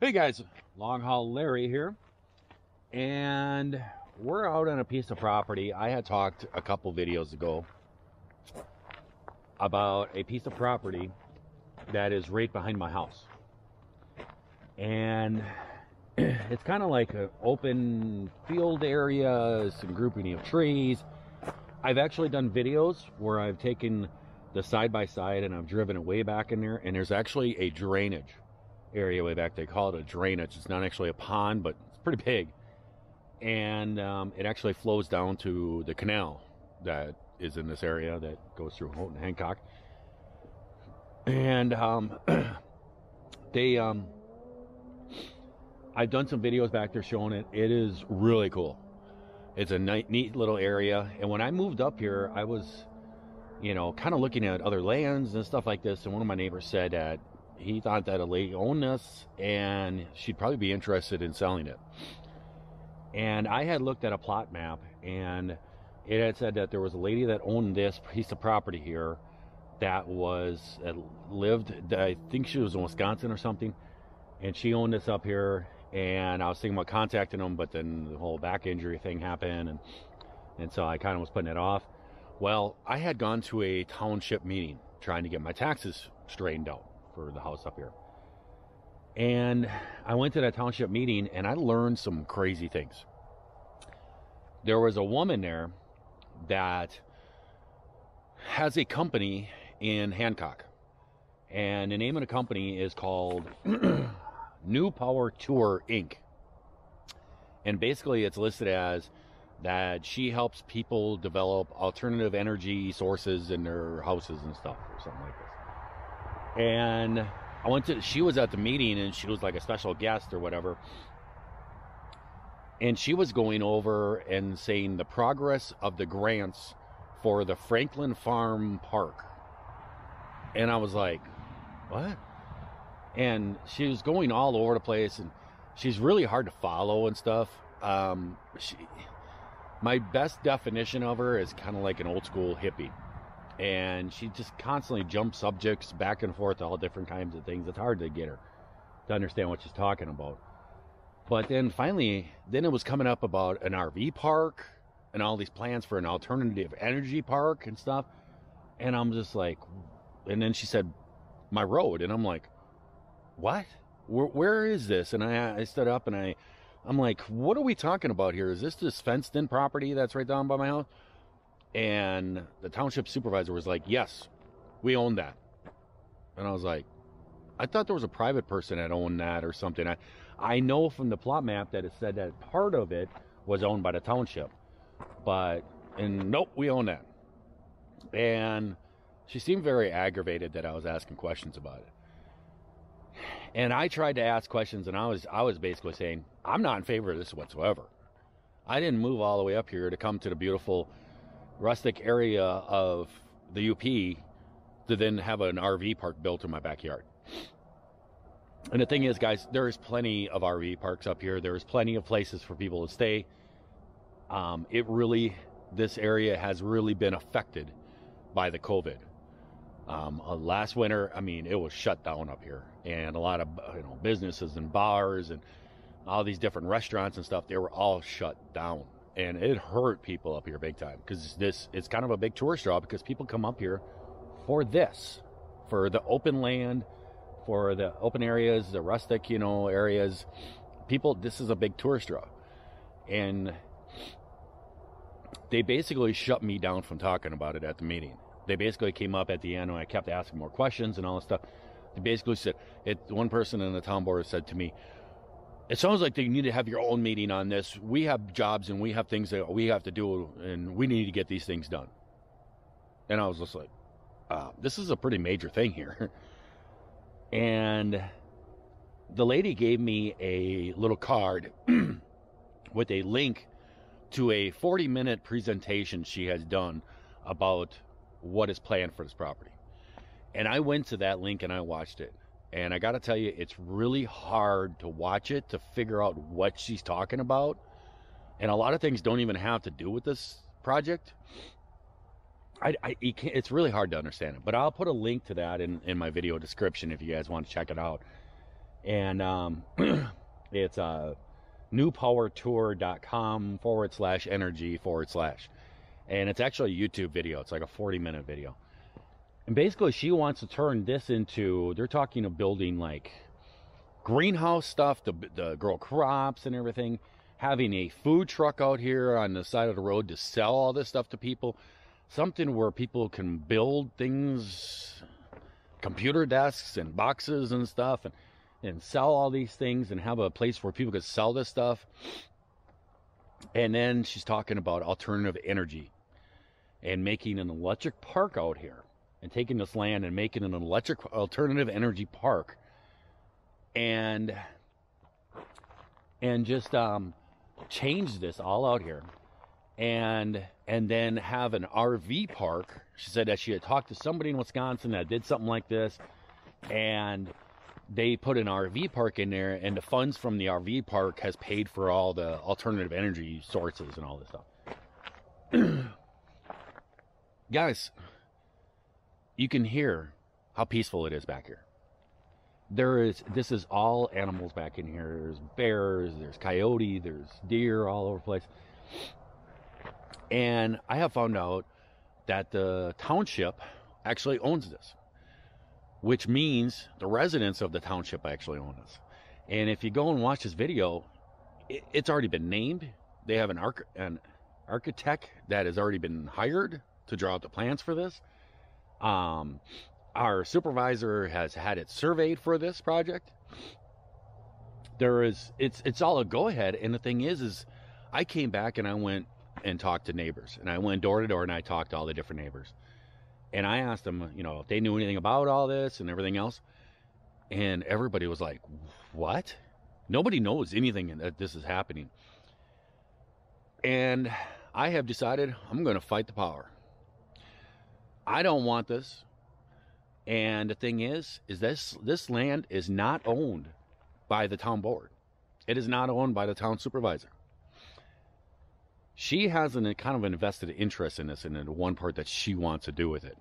Hey guys, Long Haul Larry here, and we're out on a piece of property. I had talked a couple videos ago about a piece of property that is right behind my house, and it's kind of like an open field area, some grouping of trees. I've actually done videos where I've taken the side by side and I've driven it way back in there, and there's actually a drainage area way back. They call it a drainage. It's not actually a pond, but it's pretty big, and it actually flows down to the canal that is in this area that goes through Houghton Hancock. And they I've done some videos back there showing it. It is really cool. It's a neat little area. And when I moved up here, I was, kind of looking at other lands and stuff like this. And one of my neighbors said that he thought that a lady owned this and she'd probably be interested in selling it. And I had looked at a plot map, and it had said that there was a lady that owned this piece of property here that lived, I think she was in Wisconsin or something, and she owned this up here. And I was thinking about contacting them, but then the whole back injury thing happened, and so I kind of was putting it off. Well, I had gone to a township meeting trying to get my taxes straightened out for the house up here. And I went to that township meeting and I learned some crazy things. There was a woman there that has a company in Hancock, and the name of the company is called New Power Tour Inc. And basically it's listed as that she helps people develop alternative energy sources in their houses and stuff, or something like this. And she was at the meeting, and she was like a special guest or whatever. And she was going over and saying the progress of the grants for the Franklin Farm Park. And I was like, what? And she was going all over the place, and she's really hard to follow and stuff. My best definition of her is kind of like an old school hippie. And she just constantly jumps subjects back and forth to all different kinds of things. It's hard to get her to understand what she's talking about. But then finally, it was coming up about an RV park and all these plans for an alternative energy park and stuff. And I'm just like, and then she said, my road. And I'm like, what? Where is this? And I stood up and I'm like, what are we talking about here? Is this fenced in property that's right down by my house? And the township supervisor was like, yes, we own that. And I was like, I thought there was a private person that owned that or something. I know from the plot map that it said that part of it was owned by the township. And nope, we own that. And she seemed very aggravated that I was asking questions about it. And I tried to ask questions, and I was basically saying, I'm not in favor of this whatsoever. I didn't move all the way up here to come to the beautiful rustic area of the UP to then have an RV park built in my backyard. And the thing is, guys, there is plenty of RV parks up here. There is plenty of places for people to stay. This area has really been affected by the COVID. Last winter, it was shut down up here, and a lot of businesses and bars and all these different restaurants and stuff, they were all shut down, and it hurt people up here big time, because it's kind of a big tourist draw, because people come up here for the open land, for the open areas, the rustic areas. This is a big tourist draw. And they basically shut me down from talking about it at the meeting. They basically came up at the end when I kept asking more questions and all this stuff. They basically said, one person in the town board said to me, it sounds like you need to have your own meeting on this. We have jobs and we have things that we have to do, and we need to get these things done. And I was just like, this is a pretty major thing here. And the lady gave me a little card with a link to a 40-minute presentation she has done about what is planned for this property. And I went to that link and I watched it. And I got to tell you, it's really hard to watch it to figure out what she's talking about. And a lot of things don't even have to do with this project. It's really hard to understand it. But I'll put a link to that in my video description if you guys want to check it out. And it's newpowertour.com/energy/. And it's actually a YouTube video. It's like a 40-minute video. And basically she wants to turn this into, they're talking of building like greenhouse stuff to grow crops and everything, having a food truck out here on the side of the road to sell all this stuff to people, something where people can build things, computer desks and boxes and stuff, and sell all these things and have a place where people could sell this stuff. And then she's talking about alternative energy and making an electric park out here, and taking this land and making an electric alternative energy park, and just change this all out here, and then have an RV park. She said that she had talked to somebody in Wisconsin that did something like this, and they put an RV park in there, and the funds from the RV park has paid for all the alternative energy sources and all this stuff. Guys, you can hear how peaceful it is back here. This is all animals back in here. There's bears, there's coyote, there's deer all over the place. And I have found out that the township actually owns this, which means the residents of the township actually own this. And if you go and watch this video, it's already been named. They have an architect that has already been hired to draw out the plans for this. Our supervisor has had it surveyed for this project. It's all a go-ahead. And the thing is I came back and I went and talked to neighbors, and I went door to door and I talked to all the different neighbors, and I asked them, if they knew anything about all this and everything else. And everybody was like, what? Nobody knows anything that this is happening. And I have decided I'm going to fight the power. I don't want this. And the thing is this land is not owned by the town board. It is not owned by the town supervisor. She has a kind of an invested interest in this, and in the one part that she wants to do with it.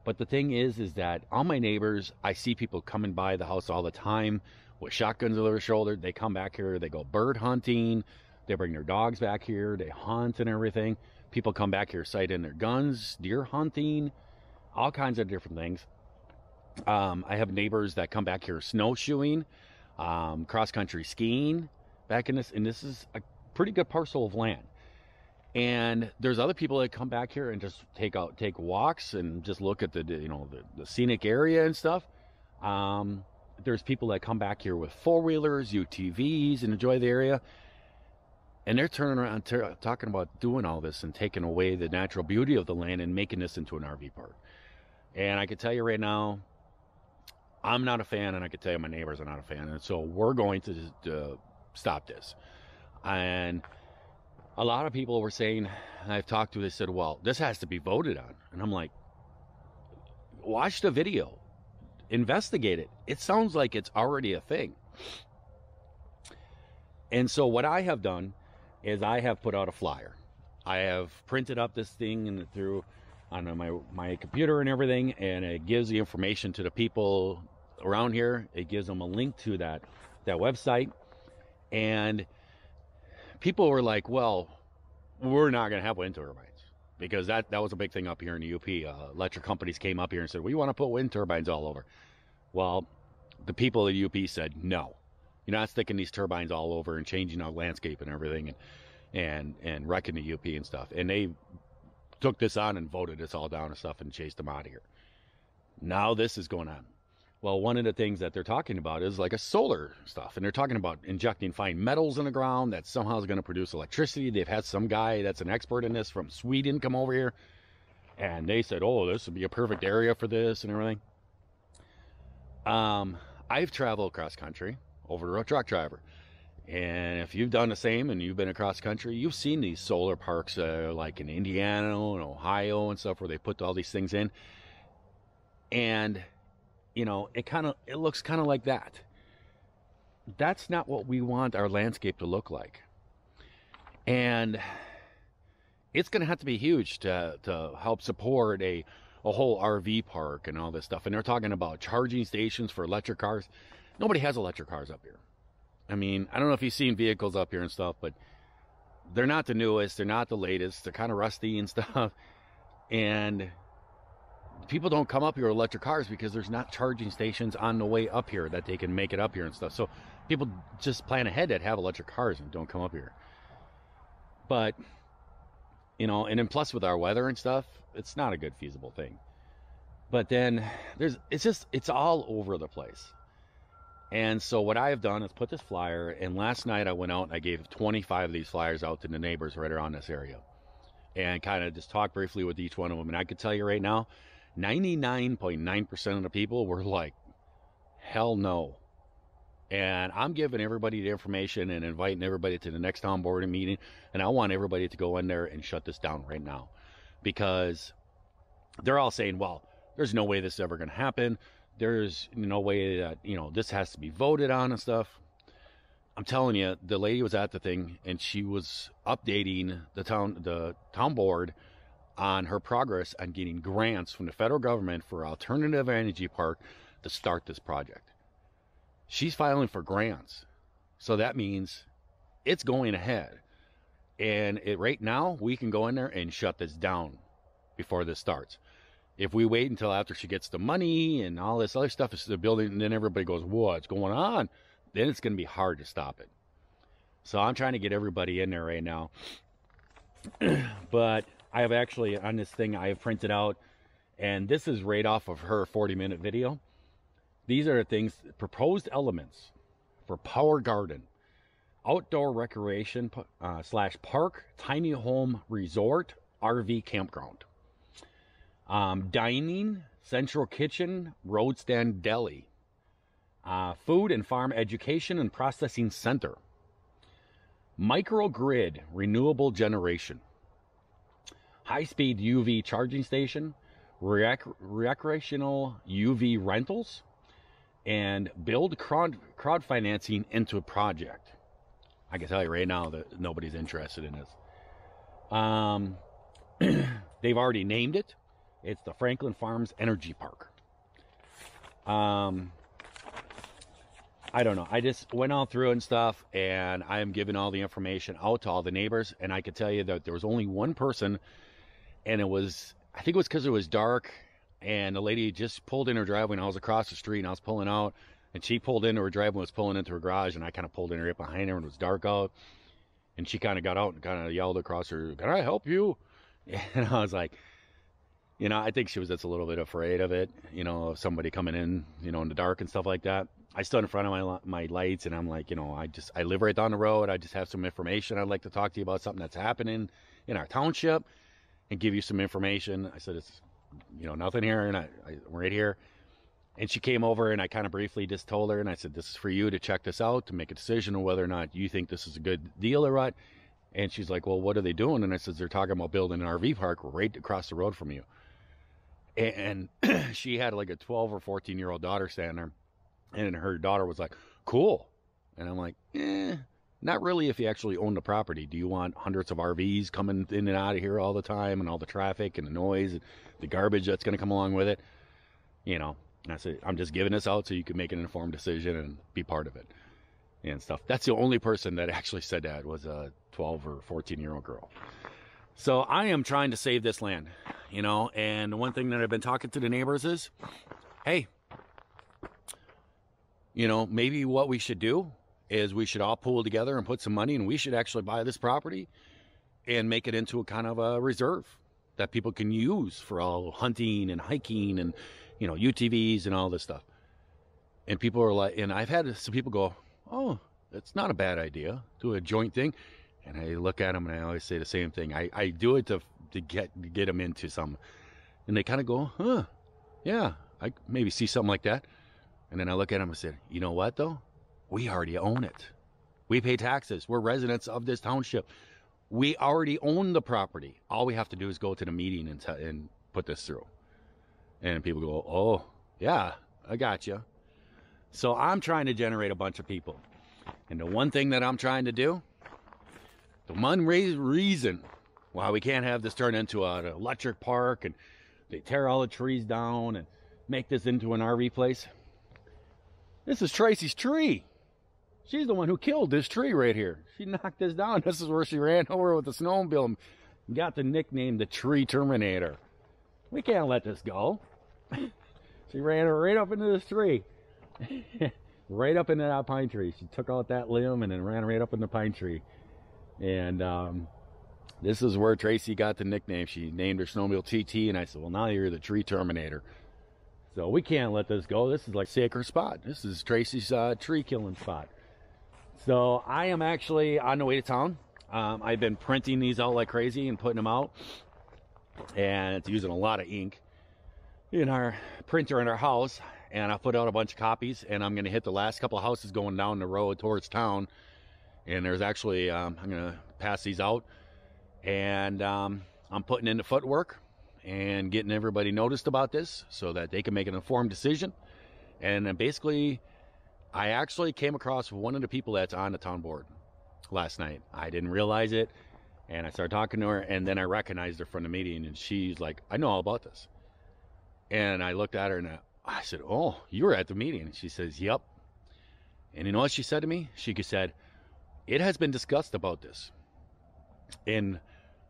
But the thing is that all my neighbors, I see people coming by the house all the time with shotguns over their shoulder. They come back here, they go bird hunting, they bring their dogs back here, they hunt and everything. People come back here sighting their guns, deer hunting, all kinds of different things. I have neighbors that come back here snowshoeing, cross-country skiing back in this, and this is a pretty good parcel of land. And there's other people that come back here and just take walks and just look at the scenic area and stuff. There's people that come back here with four-wheelers, UTVs, and enjoy the area. And they're turning around talking about doing all this and taking away the natural beauty of the land and making this into an RV park. And I can tell you right now, I'm not a fan, and I can tell you my neighbors are not a fan. And so we're going to stop this. And a lot of people were saying, I've talked to, they said, well, this has to be voted on. And I'm like, watch the video, investigate it. It sounds like it's already a thing. And so what I have done is I have put out a flyer. I have printed up this thing on my computer and everything, and it gives the information to the people around here. It gives them a link to that website. And people were like, well, we're not going to have wind turbines, because that was a big thing up here in the UP. Electric companies came up here and said, we want to put wind turbines all over. Well, the people at UP said, no, you're not sticking these turbines all over and changing our landscape and everything and wrecking the UP and stuff. And they took this on and voted us all down and stuff and chased them out of here. Now this is going on. Well, one of the things that they're talking about is like a solar stuff. And they're talking about injecting fine metals in the ground that somehow is going to produce electricity. They've had some guy that's an expert in this from Sweden come over here. And they said, oh, this would be a perfect area for this and everything. I've traveled cross country over a truck driver. And if you've done the same and you've been across country, you've seen these solar parks like in Indiana and Ohio and stuff where they put all these things in. And it looks kind of like that. That's not what we want our landscape to look like. And it's going to have to be huge to help support a a whole RV park and all this stuff. And they're talking about charging stations for electric cars. Nobody has electric cars up here. I mean, I don't know if you've seen vehicles up here and stuff, but they're not the newest. They're not the latest. They're kind of rusty and stuff. And people don't come up here with electric cars because there's not charging stations on the way up here that they can make it up here and stuff. So people just plan ahead that have electric cars and don't come up here. But, you know, and then plus with our weather and stuff, it's not a good feasible thing. But then it's all over the place. And so what I have done is put this flyer, and last night I went out and I gave 25 of these flyers out to the neighbors right around this area. And kind of just talked briefly with each one of them. And I could tell you right now, 99.9% of the people were like, hell no. And I'm giving everybody the information and inviting everybody to the next town board meeting. And I want everybody to go in there and shut this down right now. Because they're all saying, well, there's no way this is ever going to happen. There's no way that, you know, this has to be voted on and stuff. I'm telling you, the lady was at the thing and she was updating the town board on her progress on getting grants from the federal government for alternative energy park to start this project. She's filing for grants. So that means it's going ahead. And right now, we can go in there and shut this down before this starts. If we wait until after she gets the money and all this other stuff is the building, and then everybody goes, what's going on? Then it's going to be hard to stop it. So I'm trying to get everybody in there right now. But I have actually, on this thing, I have printed out, and this is right off of her 40-minute video. These are the things, proposed elements for Power Garden, outdoor recreation / park, tiny home resort, RV campground. Dining, central kitchen, road stand deli. Food and farm education and processing center. Microgrid, renewable generation. High-speed UV charging station. Recreational UV rentals. And build crowd financing into a project. I can tell you right now that nobody's interested in this. They've already named it. It's the Franklin Farms Energy Park. I don't know. I just went all through and stuff, and I am giving all the information out to all the neighbors. And I could tell you that there was only one person, and it was, I think it was because it was dark, and the lady just pulled in her driveway, and I was across the street, and I was pulling out, and she pulled into her driveway and was pulling into her garage, and I kind of pulled in right behind her, and it was dark out, and she kind of got out and kind of yelled across her, "Can I help you?" And I was like, you know, I think she was just a little bit afraid of it, you know, of somebody coming in, you know, in the dark and stuff like that. I stood in front of my lights, and I'm like, you know, I live right down the road. I just have some information. I'd like to talk to you about something that's happening in our township and give you some information. I said, it's, you know, nothing here, and I'm right here. And she came over, and I kind of briefly just told her, and I said, this is for you to check this out, to make a decision on whether or not you think this is a good deal or what. And she's like, well, what are they doing? And I said, they're talking about building an RV park right across the road from you. And she had like a 12 or 14-year-old daughter standing there, and her daughter was like, cool. And I'm like, not really if you actually own the property. Do you want hundreds of RVs coming in and out of here all the time, and all the traffic and the noise and the garbage that's going to come along with it? You know, and I said, I'm just giving this out so you can make an informed decision and be part of it and stuff. That's the only person that actually said that was a 12 or 14-year-old girl. So I am trying to save this land, you know, and one thing that I've been talking to the neighbors is, hey, you know, maybe what we should do is we should all pool together and put some money, and we should actually buy this property and make it into a kind of a reserve that people can use for all hunting and hiking and, you know, UTVs and all this stuff. And people are like, and I've had some people go, oh, that's not a bad idea, do a joint thing. And I look at them and I always say the same thing. I do it to get them into some, and they kind of go, huh, yeah, I maybe see something like that. And then I look at them and say, you know what though? We already own it. We pay taxes. We're residents of this township. We already own the property. All we have to do is go to the meeting and put this through. And people go, oh, yeah, I got you. So I'm trying to generate a bunch of people. And the one thing that I'm trying to do, the one reason why we can't have this turn into an electric park and They tear all the trees down and make this into an RV place. This is Tracy's tree. She's the one who killed this tree right here. She knocked this down. This is where she ran over with the snowmobile and got the nickname the Tree Terminator. We can't let this go. She ran right up into this tree. Right up into that pine tree. She took out that limb and then ran right up in the pine tree. And this is where Tracy got the nickname. She named her snowmobile TT, and I said, well, now you're the Tree Terminator. So we can't let this go. This is like a sacred spot. This is Tracy's tree killing spot. So I am actually on the way to town. I've been printing these out like crazy and putting them out. And it's using a lot of ink in our printer in our house. And I put out a bunch of copies, and I'm going to hit the last couple of houses going down the road towards town. And there's actually, I'm going to pass these out. And I'm putting in the footwork and getting everybody noticed about this so that they can make an informed decision. And then basically, I actually came across one of the people that's on the town board last night. I didn't realize it, and I started talking to her, and then I recognized her from the meeting, and she's like, I know all about this. And I looked at her, and I said, oh, you were at the meeting? And she says, yep. And you know what she said to me? She said, it has been discussed about this. And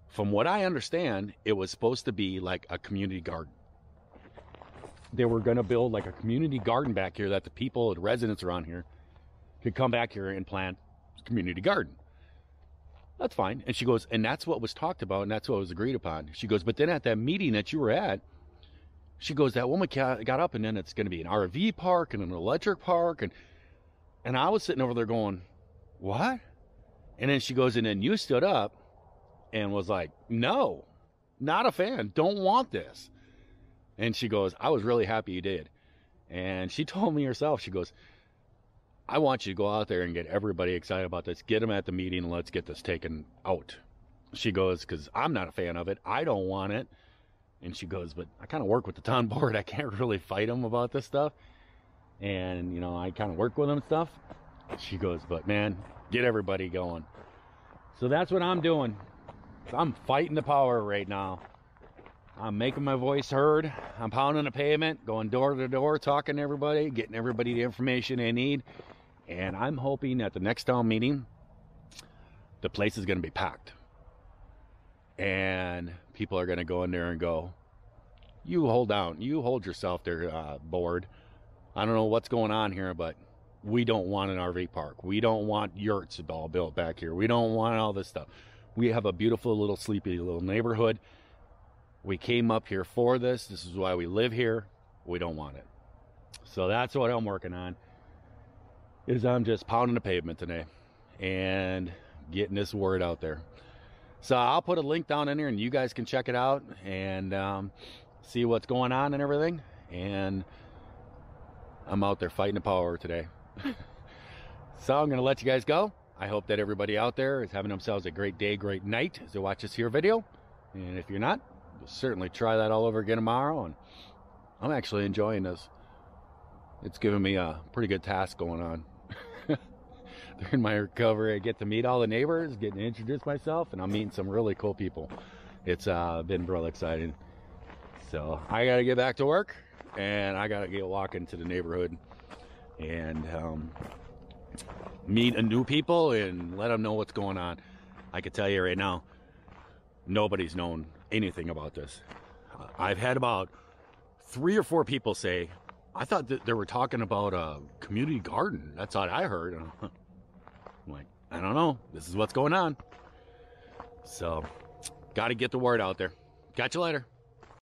from what I understand, it was supposed to be like a community garden. They were going to build like a community garden back here that the people, the residents around here, could come back here and plant a community garden. That's fine. And she goes, and that's what was talked about, and that's what was agreed upon. She goes, but then at that meeting that you were at, she goes, that woman got up, and then it's going to be an RV park and an electric park. And I was sitting over there going, what? And then she goes, and then you stood up and was like, no, not a fan, don't want this. And she goes, I was really happy you did. And she told me herself, she goes, I want you to go out there and get everybody excited about this. Get them at the meeting and let's get this taken out. She goes, because I'm not a fan of it. I don't want it. And she goes, but I kind of work with the town board. I can't really fight them about this stuff. And, you know, I kind of work with them and stuff. She goes, but man, get everybody going. So that's what I'm doing. I'm fighting the power right now. I'm making my voice heard. I'm pounding the pavement, going door to door, talking to everybody, getting everybody the information they need. And I'm hoping at the next town meeting, the place is going to be packed. And people are going to go in there and go, you hold down. You hold yourself there, board. I don't know what's going on here, but we don't want an RV park. We don't want yurts all built back here. We don't want all this stuff. We have a beautiful little sleepy little neighborhood. We came up here for this. This is why we live here. We don't want it. So that's what I'm working on, is I'm just pounding the pavement today and getting this word out there. So I'll put a link down in here and you guys can check it out and see what's going on and everything. And I'm out there fighting the power today. So I'm going to let you guys go. I hope that everybody out there is having themselves a great day, great night as they watch this here video. And if you're not, you'll certainly try that all over again tomorrow. And I'm actually enjoying this. It's giving me a pretty good task going on. During my recovery, I get to meet all the neighbors, get to introduce myself, and I'm meeting some really cool people. It's been real exciting. So I got to get back to work, and I got to get walking to the neighborhood and meet new people and let them know what's going on. I can tell you right now, nobody's known anything about this. I've had about 3 or 4 people say, I thought that they were talking about a community garden. That's what I heard. I'm like, I don't know. This is what's going on. So, got to get the word out there. Catch you later.